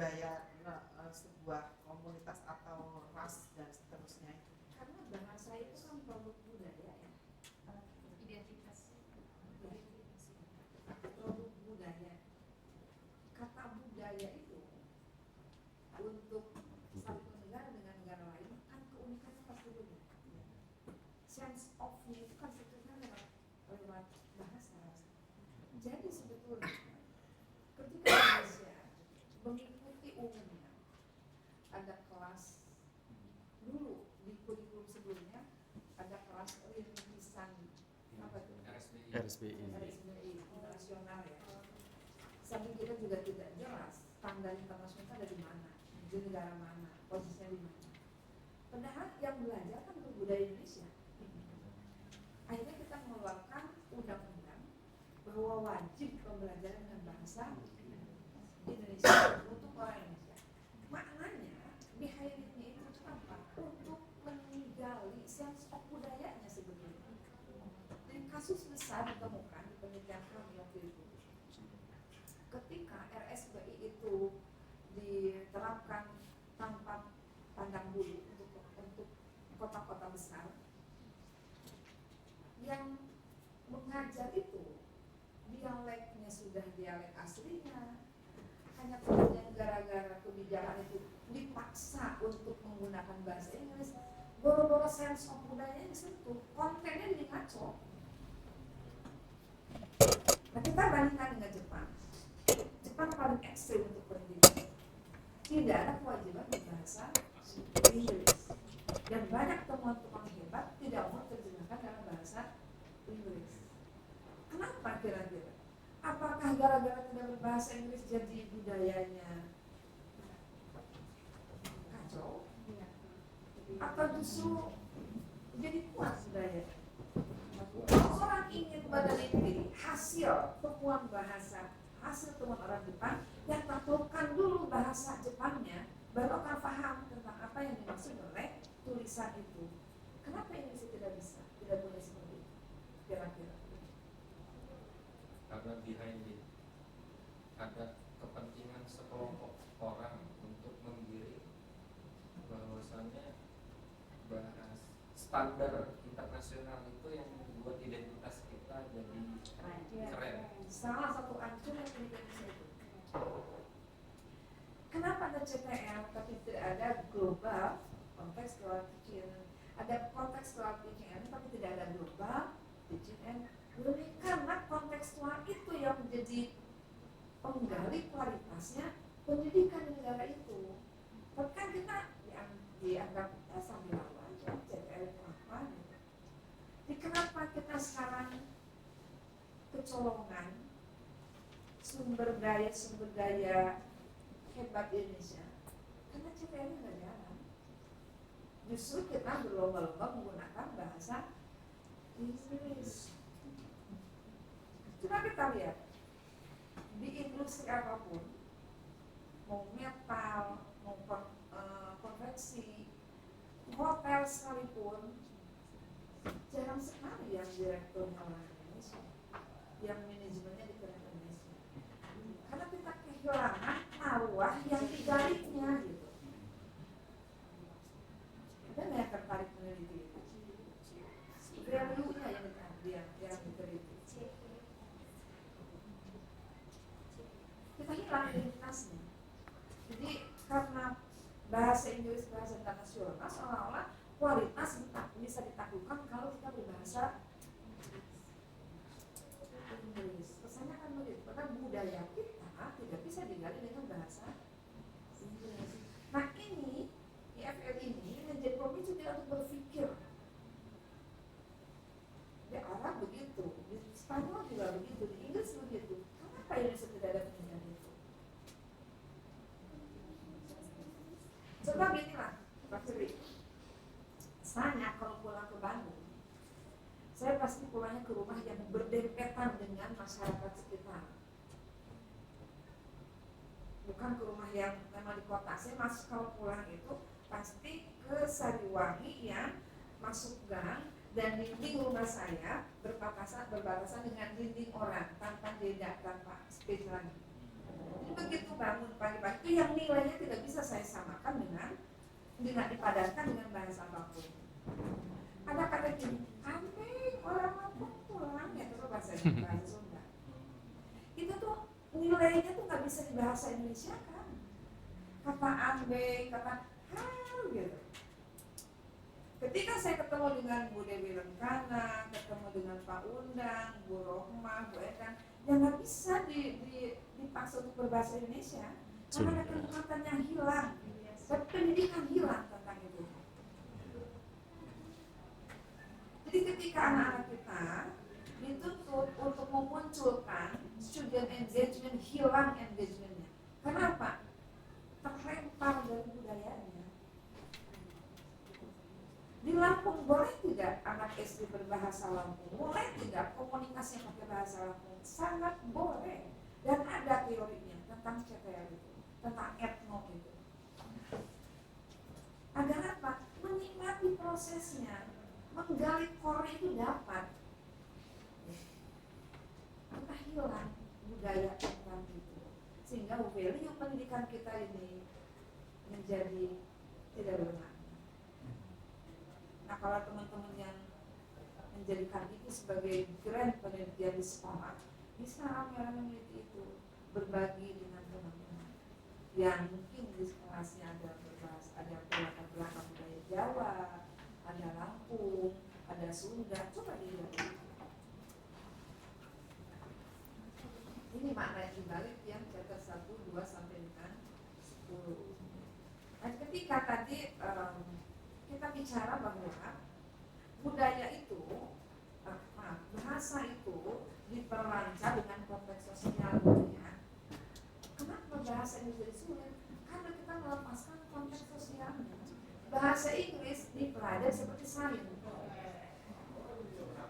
budaya sebuah komunitas atau ras dan seterusnya itu. Karena bahasa itu kan produk budaya ya, Identitas. produk budaya. Kata budaya itu untuk satu negara dengan negara lain kan keunikannya pasti beda. Sense of-nya itu kan sebetulnya lewat bahasa. Jadi sebetulnya ketika Indonesia mengikuti umumnya ada kelas dulu di kurikulum sebelumnya ada kelas rintisan apa itu? RSBI. RSBI internasional ya. Sampai kita juga tidak jelas standar internasional ada di mana, di negara mana, posisinya di mana. Padahal yang belajar kan budaya Indonesia. Akhirnya kita mengeluarkan undang-undang bahwa wajib pembelajaran dengan bahasa Indonesia untuk orang Indonesia. Maknanya behaviornya itu apa? Untuk menggali sense of budayanya sebetulnya. Dan kasus besar ditemukan di penelitian kami waktu itu. Ketika RSBI itu diterapkan tanpa pandang bulu untuk kota-kota besar, yang mengajar itu dialeknya sudah dialek aslinya, hanya kemudian gara-gara kebijakan itu dipaksa untuk menggunakan bahasa Inggris, boro-boro sense of budayanya disentuh, kontennya jadi ngaco. Nah kita bandingkan dengan Jepang. Jepang paling ekstrim untuk pendidikan. Tidak ada kewajiban berbahasa Inggris. Dan banyak teman-teman hebat tidak mau terjemahkan dalam bahasa Inggris. Kenapa kira-kira? Apakah gara-gara tidak berbahasa Inggris jadi budayanya kacau? Atau justru jadi kuat budaya? Kalau orang ingin meneliti hasil temuan bahasa, hasil temuan orang Jepang, yang taklukkan dulu bahasa Jepangnya, baru akan paham tentang apa yang dimaksud oleh tulisan itu. Kenapa Indonesia tidak bisa, tidak boleh seperti itu? Kira-kira? Karena behind it ada kepentingan sekelompok orang untuk menggiring bahwasannya bahas standar internasional itu yang membuat identitas kita jadi keren. Salah satu ancaman Indonesia itu. Kenapa ada CTL tapi tidak ada global contextual teaching? Ada contextual teaching tapi tidak ada global teaching and learning, karena kontekstual itu yang menjadi penggali kualitasnya pendidikan di negara itu. Bahkan kita dianggap sambil aja CTL itu apa gitu. Jadi kenapa kita sekarang kecolongan sumber daya hebat di Indonesia? Karena CTL-nya nggak jalan. Justru kita berlomba-lomba menggunakan bahasa Inggris. Coba kita lihat di industri apapun, mau metal, mau konveksi, hotel sekalipun, jarang sekali yang direkturnya orang Indonesia, yang manajemennya di Indonesia. Karena kita kehilangan arwah yang digaliknya gitu. Ada nggak yang tertarik meneliti itu? Value-nya yang diteliti. Kita hilang identitasnya. Jadi karena bahasa Inggris bahasa internasional seolah-olah kualitas bisa ditaklukkan kalau kita berbahasa Inggris. Pesannya kan begitu. Karena budaya kita tidak bisa digali dengan bahasa Inggris. Nah ini IFL ini menjadi pemicu kita untuk berpikir. Di Arab begitu, di Spanyol juga begitu, di Inggris begitu. Kenapa Indonesia tidak ada pendidikan itu? Coba beginilah, Pak Sri. Saya kalau pulang ke Bandung, saya pasti pulangnya ke rumah yang berdempetan dengan masyarakat sekitar. Bukan ke rumah yang memang di kota. Saya masuk kalau pulang itu pasti ke Sariwangi yang masuk gang, dan dinding rumah saya berbatasan dengan dinding orang tanpa jeda, tanpa space lagi. Jadi begitu bangun pagi-pagi itu yang nilainya tidak bisa saya samakan dengan dipadankan dengan bahasa apapun. Ada kata gini, ambeng orang Lampung pulang ya, itu bahasa Sunda. Itu tuh nilainya tuh nggak bisa di bahasa Indonesia kan. Kata ambeng, kata hal gitu. Ketika saya ketemu dengan Bu Dewi Renkana, ketemu dengan Pak Undang, Bu Rohmah, Bu Edan, ya nggak bisa dipaksa untuk berbahasa Indonesia karena ada kenikmatan yang hilang, dan pendidikan hilang tentang itu. Jadi ketika anak-anak kita dituntut untuk memunculkan student engagement, hilang engagementnya. Kenapa? Terlempar dari budayanya. Di Lampung boleh tidak anak SD berbahasa Lampung? Boleh tidak komunikasi yang pakai bahasa Lampung? Sangat boleh. Dan ada teorinya tentang CTL itu, tentang etno itu. Agar apa? Menikmati prosesnya, menggali core itu dapat. Entah hilang budaya tentang itu, sehingga value pendidikan kita ini menjadi tidak bermakna. Nah, kalau teman-teman yang menjadikan itu sebagai grand penelitian di sekolah, bisa rame-rame meneliti itu, berbagi dengan teman-teman yang mungkin di kelasnya ada berbahasa, ada latar belakang budaya Jawa, ada Lampung, ada Sunda, coba dilihat. Ini makna dibalik yang chapter 1, 2 sampai dengan 10. Dan ketika tadi kita bicara bahwa budaya itu, bahasa itu diperlancar dengan konteks sosialnya. Kenapa bahasa ini jadi sulit? Karena kita melepaskan konteks sosialnya. Bahasa Inggris dipelajari seperti sains.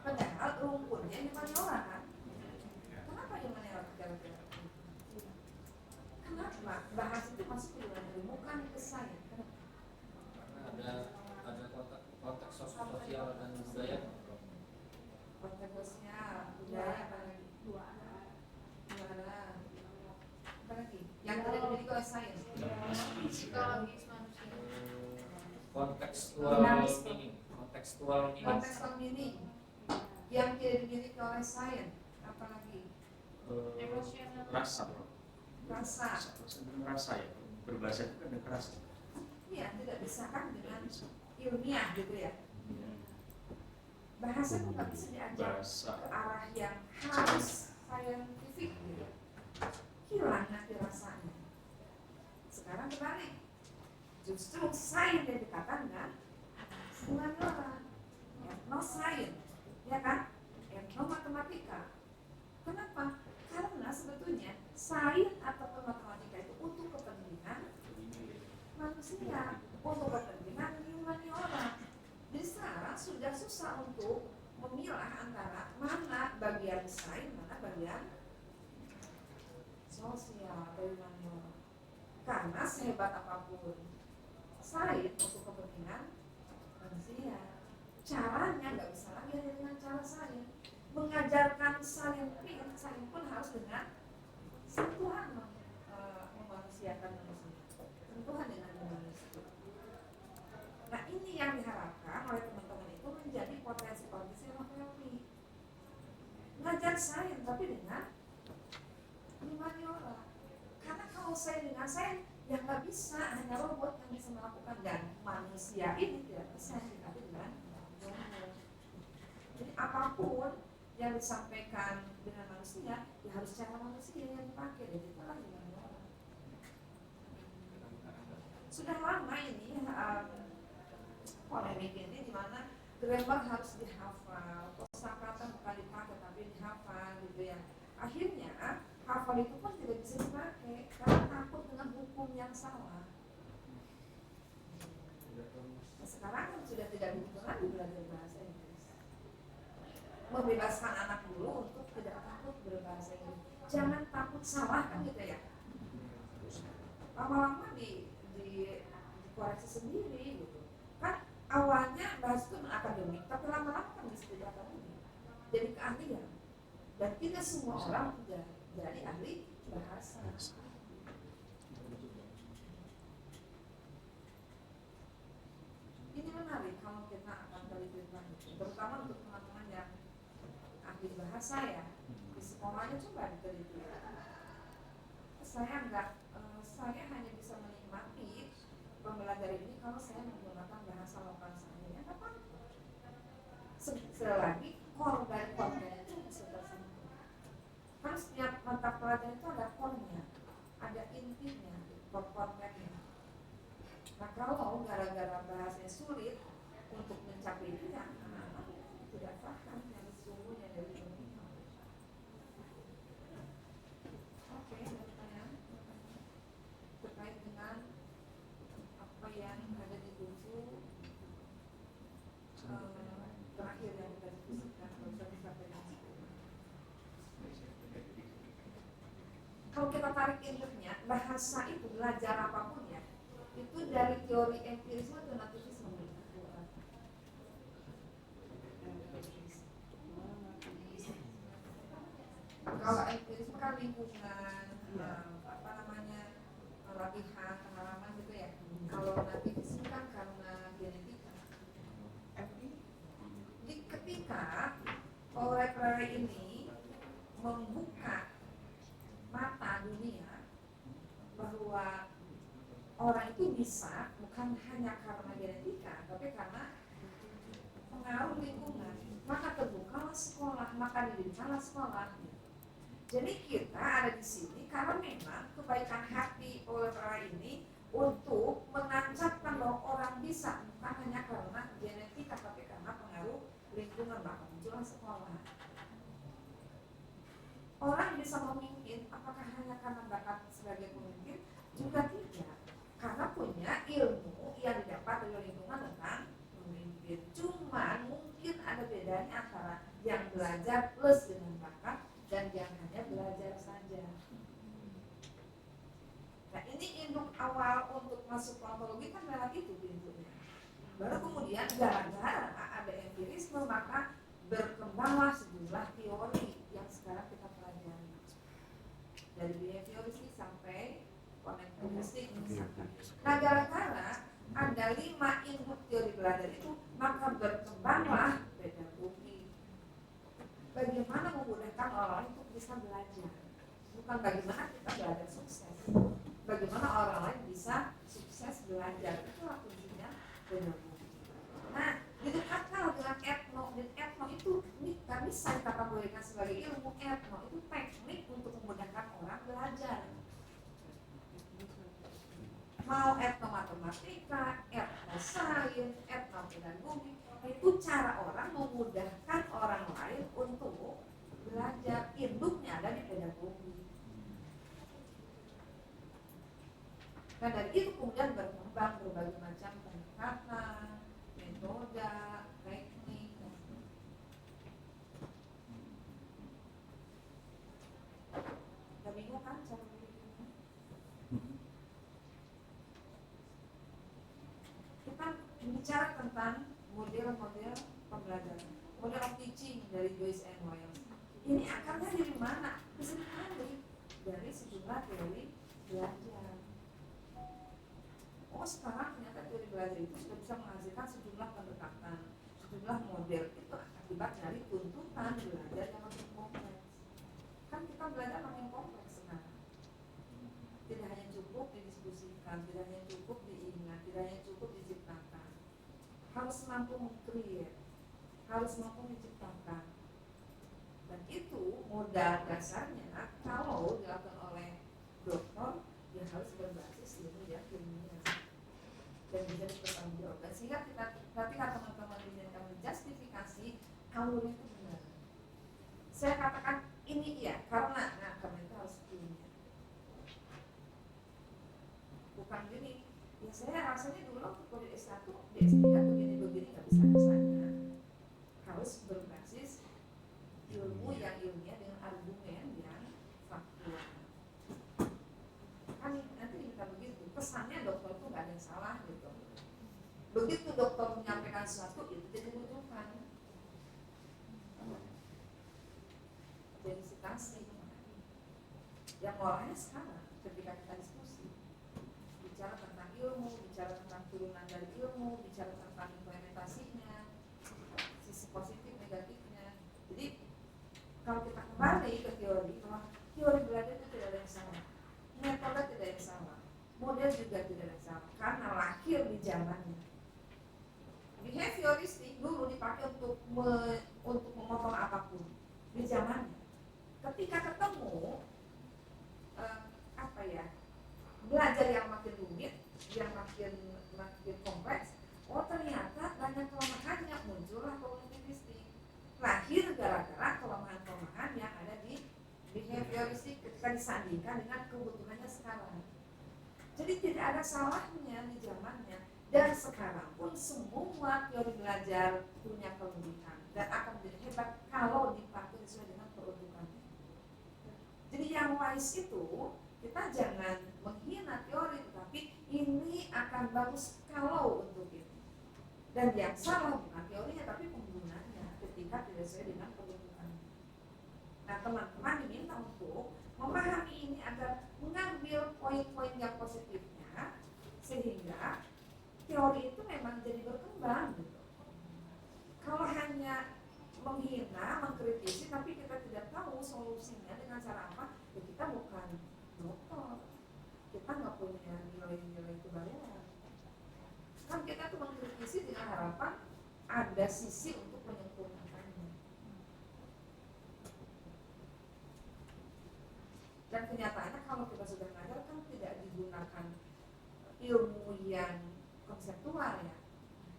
Padahal rumputnya humaniora kan? Kenapa humaniora kira-kira? Kenapa bahasa itu masuk ke humaniora bukan ke sains? Ada konteks sosial dan budaya. Konteks sosial, budaya apa lagi? Apa lagi? Yang tidak dimiliki oleh sains. Psikologis manusia. Kontekstual meaning. Kontekstual meaning yang tidak dimiliki oleh sains. Apa lagi? Emosional. Rasa ya, berbahasa itu kan ada rasa. Iya, tidak disahkan dengan ilmiah gitu ya. Bahasa itu nggak bisa diajak ke arah yang harus scientific gitu. Hilang nanti rasanya. Sekarang kebalik. Justru sains yang dikatakan humaniora, etno sains, ya kan? Etno matematika. Kenapa? Karena sebetulnya sains atau matematika itu untuk kepentingan manusia, untuk kepentingan humaniora. Jadi sekarang sudah susah untuk memilah antara mana bagian sains, mana bagian sosial atau humaniora. Karena sehebat apapun sains untuk kepentingan manusia, caranya nggak bisa lagi hanya dengan cara sains. Mengajarkan sains pun harus dengan sentuhan memanusiakan manusia, sentuhan dengan manusia. Nah, ini yang diharapkan oleh teman-teman itu menjadi potensi-potensi Machiavelli. Ngajar sains tapi dengan humaniora. Karena kalau saya dengan sains, ya nggak bisa, hanya robot yang bisa melakukan, dan manusia ini tidak bisa dilatih dengan robot. Jadi apapun yang disampaikan dengan manusia, ya harus cara manusia yang dipakai, dan itulah humaniora. Sudah lama ini polemik ini di mana grammar harus dihafal, kosakata bukan dipakai tapi dihafal gitu ya. Akhirnya hafal itu pun tidak bisa dipakai karena takut dengan hukum yang salah. Nah, sekarang kan sudah tidak begitu lagi belajar bahasa Inggris. Membebaskan anak dulu untuk tidak takut berbahasa Inggris. Jangan takut salah kan gitu ya. Lama-lama dikoreksi sendiri gitu. Kan awalnya bahasa itu akademik, tapi lama-lama kan bisa jadi akademik, jadi keahlian. Dan tidak semua orang sudah jadi ahli bahasa. kita akan teliti lagi, terutama untuk teman-teman yang ahli bahasa ya, di sekolahnya coba diteliti. Saya hanya bisa menikmati pembelajaran ini kalau saya menggunakan bahasa lokal saya. Ya apa? Selagi core dari konten itu bisa tersentuh. Kan setiap mata pelajaran itu ada core-nya, ada intinya, kontennya. Nah kalau gara-gara bahasanya sulit untuk mencapai itu, ya anak-anak tidak paham yang sesungguhnya dari ini. Oke, ada pertanyaan terkait dengan apa yang ada di buku terakhir yang kita diskusikan, bisa disampaikan. Kalau kita tarik intinya, bahasa itu belajar apapun ya, itu dari teori empirisme atau nativisme. Kalau empirisme kan lingkungan, apa namanya, latihan, pengalaman gitu ya. Kalau nativisme kan karena genetika. Jadi ketika oleh ini membuka mata dunia bahwa orang itu bisa bukan hanya karena genetika, tapi karena pengaruh lingkungan, maka terbukalah sekolah, maka didirikanlah sekolah. Jadi kita ada di sini karena memang kebaikan hati oleh ini untuk menancapkan bahwa orang bisa bukan hanya karena genetika, tapi karena pengaruh lingkungan, maka muncullah sekolah. Orang bisa memimpin apakah hanya karena bakat sebagai pemimpin? Juga tidak, karena punya ilmu yang didapat dari lingkungan tentang memimpin. Cuman mungkin ada bedanya antara yang belajar plus dengan bakat dan yang hanya belajar saja. Nah ini induk awal untuk masuk ontologi kan lewat itu pintunya. Baru kemudian gara-gara ada empirisme maka berkembanglah sejumlah teori yang sekarang kita pelajari. Dari behavioristik sampai konektivistik misalkan. Nah gara-gara ada 5 induk teori belajar itu maka berkembanglah pedagogi. Bagaimana memudahkan orang untuk bisa belajar, bukan bagaimana kita belajar sukses. Bagaimana orang lain bisa sukses belajar, itulah kuncinya pedagogi. Nah, didekatkan dengan etno, dan etno itu ini kami bisa dikategorikan sebagai ilmu. Etno itu teknik untuk memudahkan orang belajar. Mau etno matematika, etno sains, etno pedagogi, itu cara orang memudahkan orang lain untuk belajar. Induknya ada di pedagogi. Nah dari itu kemudian berkembang berbagai macam pendekatan, metode, teknik. Udah bingung kan cara berpikirnya? Kita bicara tentang model-model pembelajaran, model of teaching dari Joyce and Wells. Ini akarnya dari mana? Bisa ditarik dari sejumlah teori belajar. Oh sekarang ternyata teori belajar itu sudah bisa menghasilkan sejumlah pendekatan, sejumlah model. Itu akibat dari tuntutan belajar yang makin kompleks. Kan kita belajar makin kompleks sekarang. Tidak hanya cukup didiskusikan, tidak hanya cukup diingat, tidak hanya cukup diciptakan. Harus mampu meng-create, harus mampu menciptakan. Dan itu modal dasarnya kalau dilakukan oleh dokter, dia harus berbasis ilmu dan ilmiah dan bisa dipertanggungjawabkan. Sehingga kita ketika teman-teman diminta menjustifikasi alur itu benar. Saya katakan ini iya karena itu harus ilmiah. Bukan gini, ya saya rasanya dulu waktu di S1, di S3 begini-begini nggak bisa rasanya. Harus berbasis ilmu yang ilmiah dengan argumen yang faktual. Kan nanti kita begitu, kesannya dokter itu nggak ada yang salah gitu. Begitu dokter menyampaikan sesuatu itu jadi rujukan. Jadi citasi. Yang mulanya sekarang ketika kita diskusi, bicara tentang ilmu, bicara tentang turunan dari ilmu, bicara tentang implementasinya, model juga tidak ada salah karena lahir di zamannya. Behavioristik dulu dipakai untuk memotong apapun di zamannya. Ketika ketemu belajar yang makin rumit, yang makin kompleks, oh ternyata banyak kelemahan yang muncullah kognitivistik. Lahir gara-gara kelemahan-kelemahan yang ada di behavioristik ketika disandingkan dengan kebutuhannya sekarang. Jadi tidak ada salahnya di zamannya. Dan sekarang pun semua teori belajar punya kelebihan dan akan menjadi hebat kalau dipakai sesuai dengan peruntukannya. Jadi yang wise itu kita jangan menghina teori, tetapi ini akan bagus kalau untuk ini. Dan yang salah bukan teorinya tapi penggunanya ketika tidak sesuai dengan peruntukannya. Nah teman-teman diminta untuk memahami ini agar mengambil poin-poin yang positifnya sehingga teori itu memang jadi berkembang gitu. Kalau hanya menghina, mengkritisi tapi kita tidak tahu solusinya dengan cara apa, ya kita bukan dokter, kita nggak punya nilai-nilai kebaruan. Kan kita tuh mengkritisi dengan harapan ada sisi untuk menyempurnakannya. Dan kenyataannya kalau kita sudah ngajar kan tidak digunakan ilmu yang konseptual ya.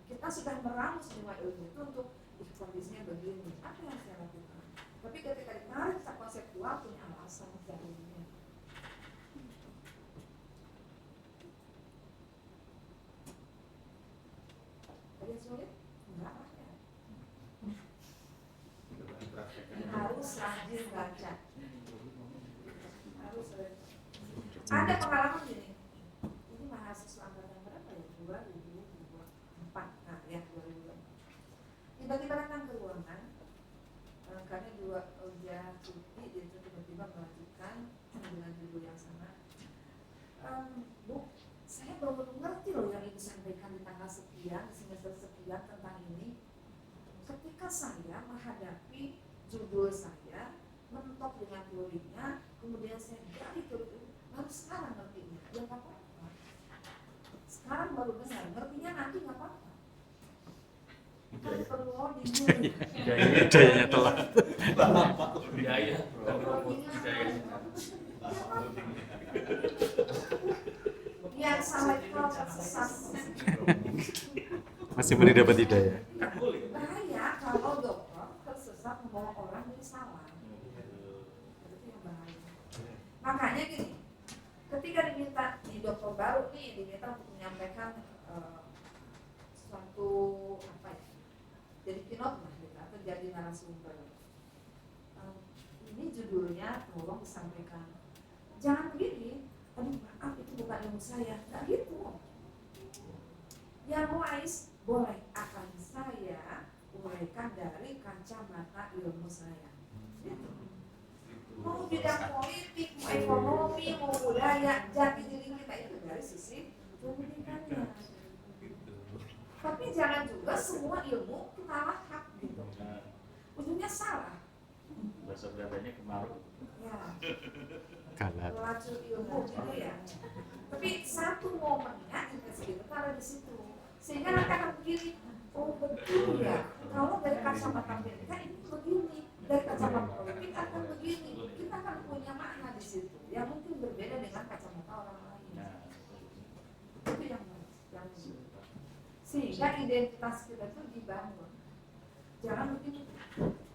Kita sudah meramu semua ilmu itu untuk kondisinya begini, apa yang saya lakukan. Tapi ketika ditarik secara konseptual punya alasan jadinya. Ada sulit? Enggak lah ya. Harus rajin baca. Harus rajin. Ada pengalaman gini. Ini mahasiswa angkatan berapa ya? 2004. Nah ya 2004. Tiba-tiba datang ke ruangan karena udah cuti, dia tiba-tiba melanjutkan dengan judul yang sama. Bu, saya baru ngerti loh yang ibu sampaikan di tanggal sekian, di semester sekian tentang ini. Ketika saya menghadapi judul saya, mentok dengan teorinya, kemudian saya gali teori, baru sekarang ngertinya. Ya nggak apa-apa. Sekarang baru benar, ngertinya nanti nggak apa-apa. Kan perlu loading dulu. Hidayahnya telat. Budaya. Yang salah itu tersesat. Masih belum dapat hidayah. Bahaya kalau dokter tersesat membawa orang jadi salah. Itu yang bahaya. Makanya gini, ketika diminta di dokter baru nih diminta untuk menyampaikan suatu apa ya, jadi keynote lah gitu, atau jadi narasumber. Ini judulnya tolong disampaikan. Jangan begini, aduh maaf itu bukan ilmu saya, nggak gitu. Yang wise boleh akan saya uraikan dari kacamata ilmu saya. Gitu. Mau bidang politik, mau ekonomi, mau budaya, jati diri kita itu dari sisi pendidikannya. Tapi jangan juga semua ilmu kita lahap gitu. Ujungnya salah. Bahasa Belandanya kemarau. Ya. Kalat. Pelacur ilmu gitu ya. Tapi satu momennya investigasi kita ada di situ. Sehingga nanti akan begini, oh betul ya. Kalau dari kacamata pendidikan ini begini, dari kacamata politik akan begini. Kita akan punya makna di situ. Yang mungkin berbeda dengan kacamata orang lain. Itu yang sehingga identitas kita itu dibangun. Jangan begini,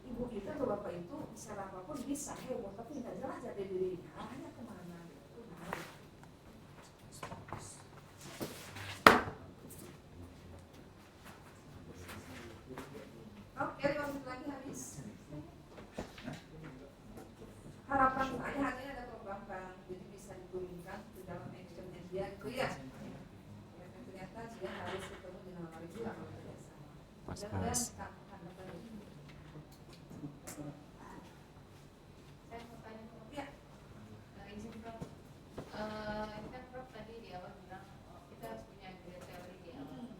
ibu kita atau bapak itu secara apapun bisa heboh, tapi nggak jelas jati dirinya, arahnya kemana? Itu bahaya. Oke, 5 menit lagi habis. Harapan saya hari ini ada program bank, jadi bisa diturunkan ke dalam actionnya dia itu ya. Ternyata dia harus ketemu dengan orang juga kalau tidak salah. Pas-pas. Saya mau tanya Prof. Ya. Izin Prof. Ini kan Prof tadi di awal bilang kita harus punya grid teori di awal.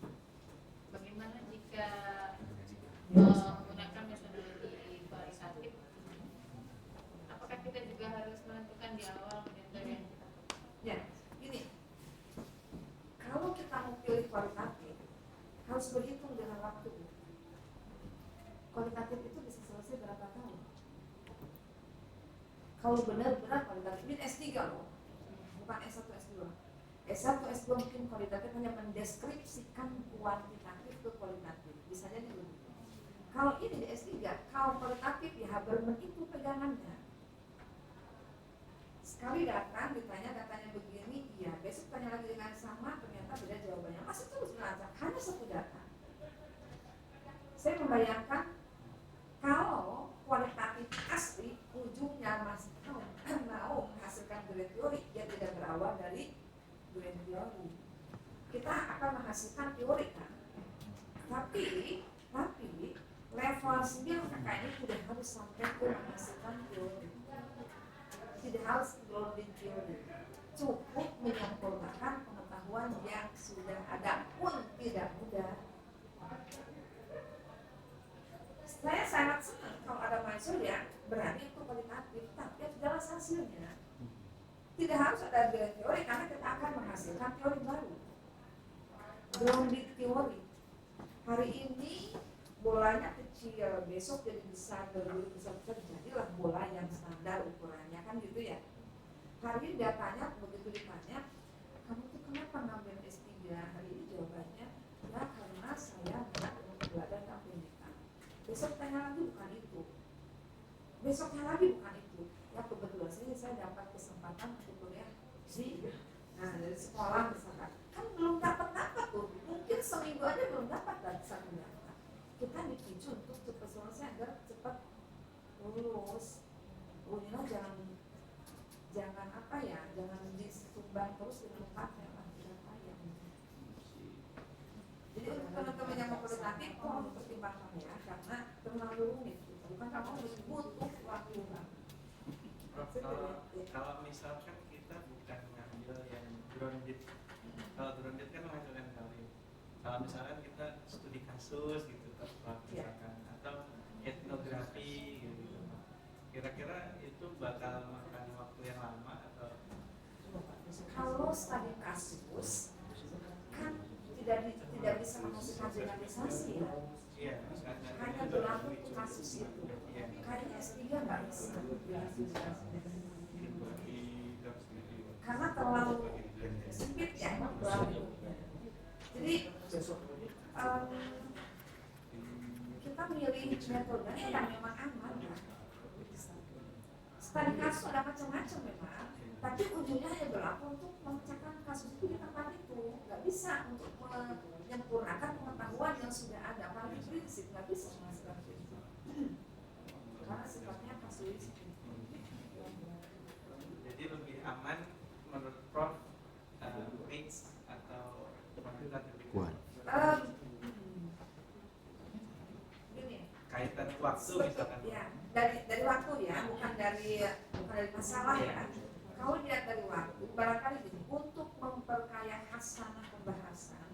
Bagaimana jika menggunakan metodologi kualitatif? Apakah kita juga harus menentukan di awal metode yang kita pakai? Ya, gini. kualitatif harus berhitung dengan waktu. Kualitatif itu bisa selesai berapa tahun? Kalau benar-benar kualitatif, ini S3 loh, bukan S1, S2. S1, S2 mungkin kualitatif hanya mendeskripsikan kuantitatif ke kualitatif, bisa jadi begitu. Kalau ini di S3, kalau kualitatif ya Habermas itu pegangannya. Sekali datang ditanya datanya begini, iya, besok tanya lagi dengan sama, ternyata beda jawabannya. Masih terus melacak, hanya satu data. Saya membayangkan kalau kualitatif asli ujungnya masih mau menghasilkan grand teori, dia tidak berawal dari grand teori. Kita akan menghasilkan teori kan, tapi level 9 KK ini tidak harus sampai ke menghasilkan teori, tidak harus grounding teori, cukup menyempurnakan pengetahuan yang sudah ada pun tidak mudah. Saya sangat senang kalau ada mahasiswa yang berani untuk kualitatif, tapi harus jelas hasilnya. Tidak harus ada grand teori karena kita akan menghasilkan teori baru. Grounded teori. Hari ini bolanya kecil, besok jadi besar, berburu besar, jadilah bola yang standar ukurannya kan gitu ya. Hari ini datanya begitu ditanya, kamu tuh kenapa ngambil S3? Hari ini jawabannya, ya karena saya belajar pendidikan. Besok tanya lagi bukan itu. Besoknya lagi bukan itu. Ya kebetulan saya dapat kesempatan untuk kuliah di dari sekolah misalkan. Kan belum dapat tuh. Mungkin seminggu aja belum dapat dari satu data. Kita dipicu untuk cepat selesai agar cepat lulus. Inilah jangan apa ya, jangan disumbang terus dengan tempatnya lah, data yang. Jadi untuk teman-teman yang mau kualitatif, tolong pertimbangkan ya, karena terlalu rumit. Bukan kamu harus butuh waktu lah. Kalau misalkan kita bukan ngambil yang grounded, kalau grounded kan menghasilkan teori. Kalau misalkan kita studi kasus gitu, misalkan atau etnografi gitu, kira-kira itu bakal makan waktu yang lama atau? Kalau studi kasus kan tidak bisa menghasilkan generalisasi ya. Iya, hanya berlaku kasus itu. Kayaknya S3 nggak bisa. Karena terlalu sempit ya. Jadi kita milih metode yang memang aman kan. Studi kasus ada macam-macam memang, tapi ujungnya hanya berlaku untuk memecahkan kasus itu di tempat itu. Nggak bisa untuk menyempurnakan pengetahuan yang sudah ada. Apalagi prinsip nggak bisa menghasilkan prinsip. Karena sifatnya kasuistik. Jadi lebih aman menurut Prof mix atau kuantitatif? Gini. Kaitan waktu misalkan. Ya, dari waktu ya, bukan dari masalah ya. Kalau dilihat dari waktu, barangkali gini, untuk memperkaya hasanah pembahasan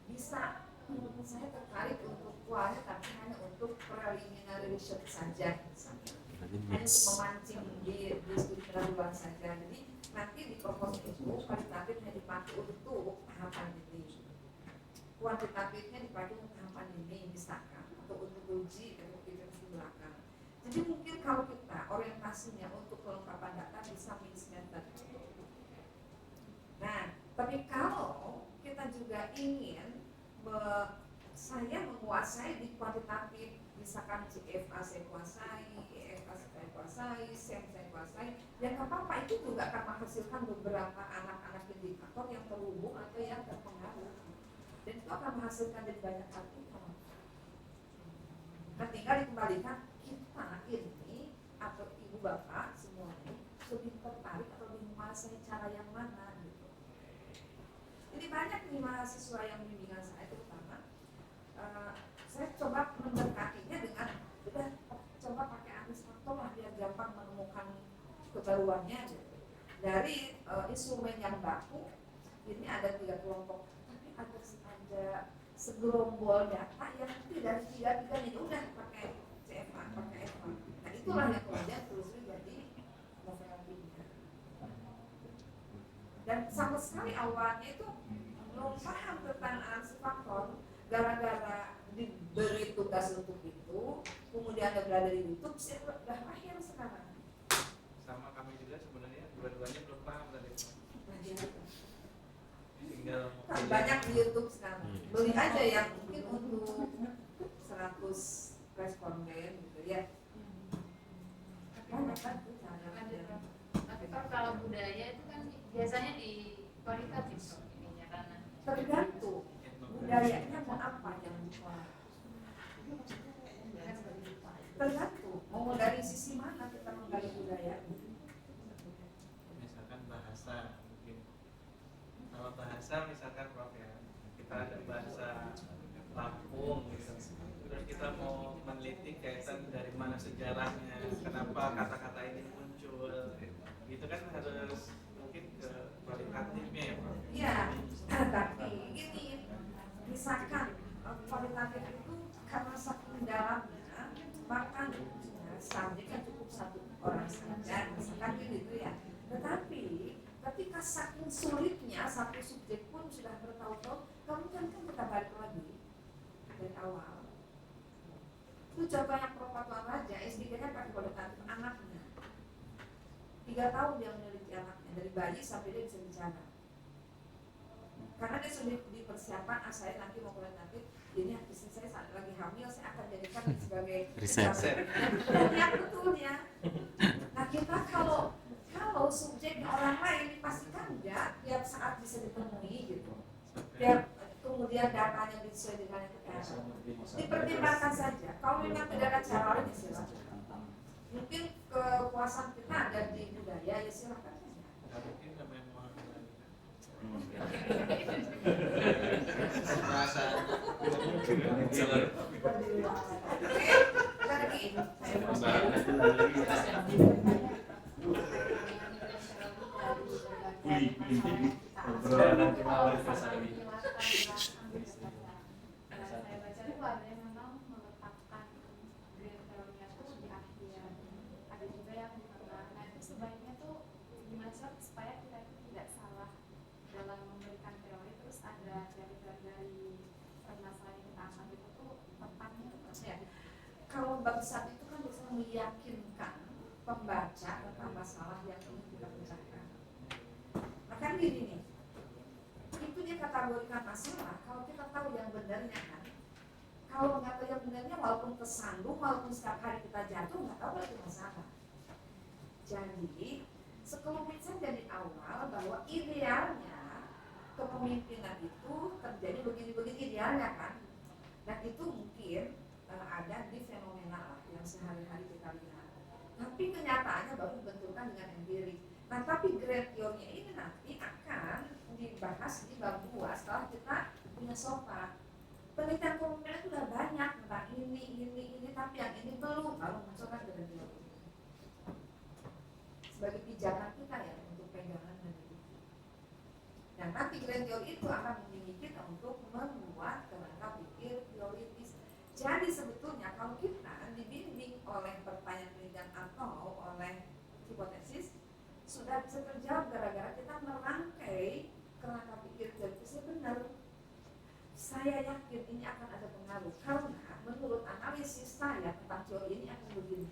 bisa menurut saya tertarik untuk kualitas tapi hanya untuk preliminary research saja misalnya. Hanya untuk memancing di studi pendahuluan saja. Jadi nanti di proposal itu kualitatifnya dipakai untuk tahapan ini, kuantitatifnya dipakai untuk tahapan ini misalkan, atau untuk uji efektivitas di belakang. Jadi mungkin kalau kita orientasinya untuk kelengkapan data bisa mix method. Nah, tapi kalau kita juga ingin saya menguasai di kuantitatif, misalkan CFA saya kuasai, EFA saya kuasai, SEM saya kuasai, yang apa-apa itu juga akan menghasilkan beberapa anak-anak indikator yang terhubung atau yang terpengaruh, dan itu akan menghasilkan dari banyak artikel. Nah, tinggal dikembalikan kita ini atau ibu bapak semuanya lebih tertarik atau lebih menguasai cara yang mana gitu. Jadi banyak nih mahasiswa yang bimbingan saya terutama, saya coba mendekatinya dengan udah coba pakai Anis Faktor lah biar gampang menemukan kebaruannya gitu. Dari instrumen yang baku ini ada 3 kelompok, tapi ada segerombol data yang tidak tiga-tiganya udah pakai CFA, pakai FA. Nah itulah yang kemudian terus jadi novel. Dan sama sekali awalnya itu belum paham tentang analisis faktor, gara-gara diberi tugas untuk itu, kemudian ada berada di YouTube, saya udah mahir sekarang. Sama kami juga sebenarnya dua-duanya belum paham tadi. Belajar. Tinggal Kan banyak di YouTube sekarang. Beli aja yang mungkin untuk 100 responden gitu ya. Banyak kan tuh cara. Ada. Tapi kalau budaya itu kan biasanya di kualitatif ininya karena Tergantung budayanya mau apa yang dikelola. Tergantung mau dari sisi mana kita menggali budaya. misalkan bahasa mungkin. Kalau bahasa misalkan Prof ya, kita ada bahasa Lampung gitu. Terus kita mau meneliti kaitan dari mana sejarahnya, kenapa kata-kata ini muncul. Itu kan harus mungkin ke kualitatifnya ya Prof. Iya, tapi gini, misalkan kualitatif itu karena saking dalamnya, bahkan subjeknya cukup satu orang saja, misalkan gitu ya. Tetapi ketika saking sulitnya satu subjek pun sudah bertahun-tahun, kamu kan kita balik lagi dari awal. Itu contohnya Perpatuan Raja, SD-nya pakai kualitatif anaknya. 3 tahun dia meneliti anaknya, dari bayi sampai dia bisa bicara. Karena dia sudah dipersiapkan, saya nanti mau kualitatif, ini istri saya saat lagi hamil, saya akan jadikan sebagai Riset. yang betulnya. Nah kita kalau subjeknya orang lain dipastikan enggak tiap saat bisa dipenuhi gitu. Tiap kemudian datanya sesuai dengan yang kita dipertimbangkan saja. Kalau memang tidak ada cara lain ya silakan. Mungkin kekuasaan kita ada di budaya ya silakan saja. Nggak mungkin namanya mau obrolan nanti malam Mas Ali. saya baca itu ada yang memang meletakkan green teorinya itu di akhir, ada juga yang di tengah. Nah itu sebaiknya tuh gimana sih supaya kita itu tidak salah dalam memberikan teori, terus ada dari permasalahan yang kita angkat itu tuh tepatnya Ya. Kalau bangsa itu kan bisa meyakinkan pembaca tentang masalah yang ingin kita pecahkan. Nah kan gini nih, itu dia kategorikan masalah kalau kita tahu yang benarnya kan. Kalau nggak tahu yang benarnya, walaupun kesandung, walaupun setiap hari kita jatuh, nggak tahu itu masalah. Jadi sekelumit saja di awal bahwa idealnya kepemimpinan itu terjadi begini-begini idealnya kan. Dan itu mungkin ada di fenomena lah yang sehari-hari kita lihat. Tapi kenyataannya baru dibenturkan dengan empirik. Nah, tapi grand teorinya ini nanti akan dibahas di bab 2 setelah kita punya sofa. Penelitian kepemimpinan itu sudah banyak tentang ini, tapi yang ini belum, baru munculkan grand teori. Sebagai pijakan kita ya untuk pegangan dan itu. Dan nanti grand teori itu akan membimbing kita untuk membuat kerangka pikir teoritis. Jadi sebetulnya kalau kita dibimbing oleh pertanyaan penelitian atau oleh hipotesis, sudah bisa terjawab gara-gara kita merangkai kerangka pikir teoritisnya benar. Saya yakin ini akan ada pengaruh karena menurut analisis saya tentang teori ini akan begini.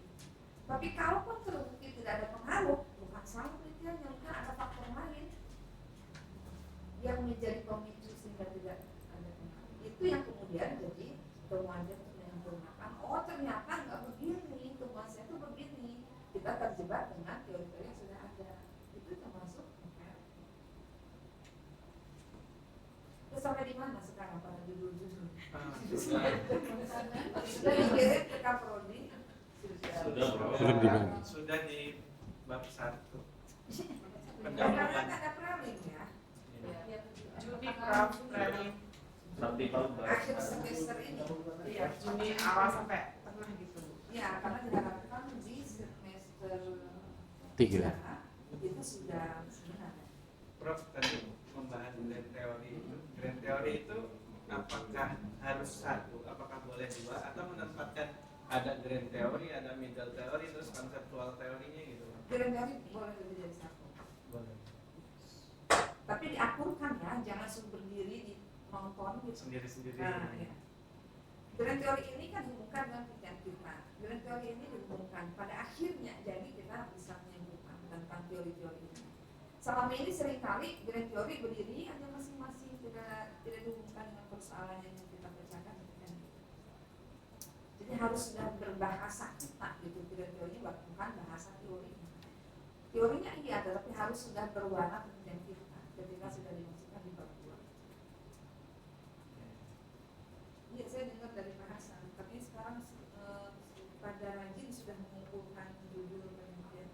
Tapi kalaupun terbukti tidak ada pengaruh, bukan salah penelitiannya, mungkin ada faktor lain yang menjadi pemicu sehingga tidak ada pengaruh. Itu yang kemudian jadi temuan dia untuk menyempurnakan. Oh ternyata nggak begini, temuan saya itu begini. Kita terjebak dengan teori-teori yang sudah ada. Itu termasuk. Terus sampai di mana sekarang pada judul-judul? Sudah dikirim ke Kaprodi. Sudah bro. Belum di mana? Sudah di bab 1. Karena ada prelim ya. Juni Prof, planning Nanti kalau Akhir semester ini. iya Juni awal sampai tengah gitu. Ya, karena diharapkan di semester 3. itu sudah sebenarnya. Prof tadi membahas grand teori itu. Grand teori itu apakah harus satu, apakah boleh 2, atau menempatkan ada grand teori, ada middle teori, terus konseptual teorinya gitu? Kira-kira boleh lebih dari satu. Boleh. Tapi diakurkan ya ya, jangan suruh berdiri di nonton gitu. Sendiri-sendiri. Nah, ya. Grand teori ini kan dihubungkan dengan pikiran kita. Grand teori ini dihubungkan pada akhirnya, jadi kita bisa menyimpulkan tentang teori-teori ini. Selama ini seringkali grand teori berdiri hanya masing-masing, tidak dihubungkan dengan persoalan yang kita bacakan. Jadi harus sudah berbahasa kita gitu, grand teorinya bukan bahasa teori. Teorinya iya, tetapi harus sudah berwarna dengan kita ketika sudah dimasukkan di bab 2. Iya, saya dengar dari Pak Hasan, tapi sekarang pada rajin sudah mengumpulkan judul penelitian.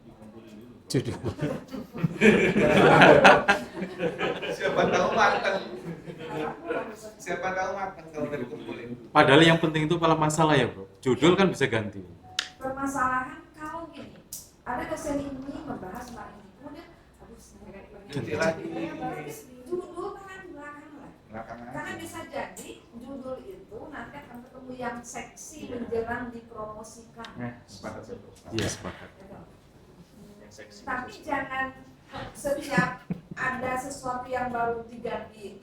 Dikumpulin dulu. Judul. Siapa tahu matang. Siapa tahu matang kalau udah dikumpulin. Padahal yang penting itu kalau masalah ya bro, judul kan bisa ganti. Permasalahan kalau gini, ada dosen ini membahas hal ini, kemudian aduh saya Ganti lagi. judul kan belakang lah. Belakangan Karena aja. bisa jadi judul itu nanti akan ketemu yang seksi menjelang dipromosikan. Sepakat betul. Iya sepakat. Gitu. Yang seksi. Tapi jangan setiap ada sesuatu yang baru diganti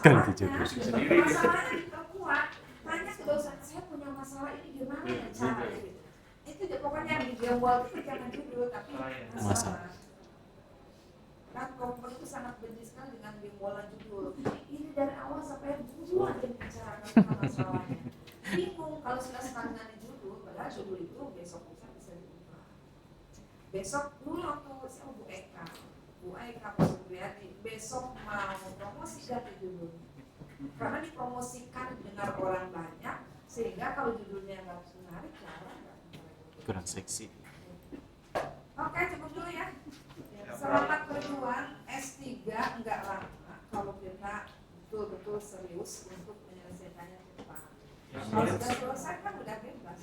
Ganti judul sendiri. masalahnya diperkuat. Tanya ke dosen, saya punya masalah ini gimana ya caranya gitu. Itu pokoknya yang digembol itu jangan judul tapi masalah. Kan kompon itu sangat benci sekali dengan gembolan judul. Ini dari awal sampai ujung aja dibicarakan tentang masalahnya. Bingung kalau sudah stagnan di judul, padahal judul itu besok bisa diubah. Besok dulu waktu saya Bu Eka Pak Supriyadi, besok mau promosi ganti judul. Karena dipromosikan dengar orang banyak, sehingga kalau judulnya nggak menarik, orang nggak menarik. Kurang seksi. Oke, cukup dulu ya. Selamat berjuang S3 enggak lama kalau kita betul-betul serius untuk menyelesaikannya cepat. Kalau sudah selesai kan udah bebas.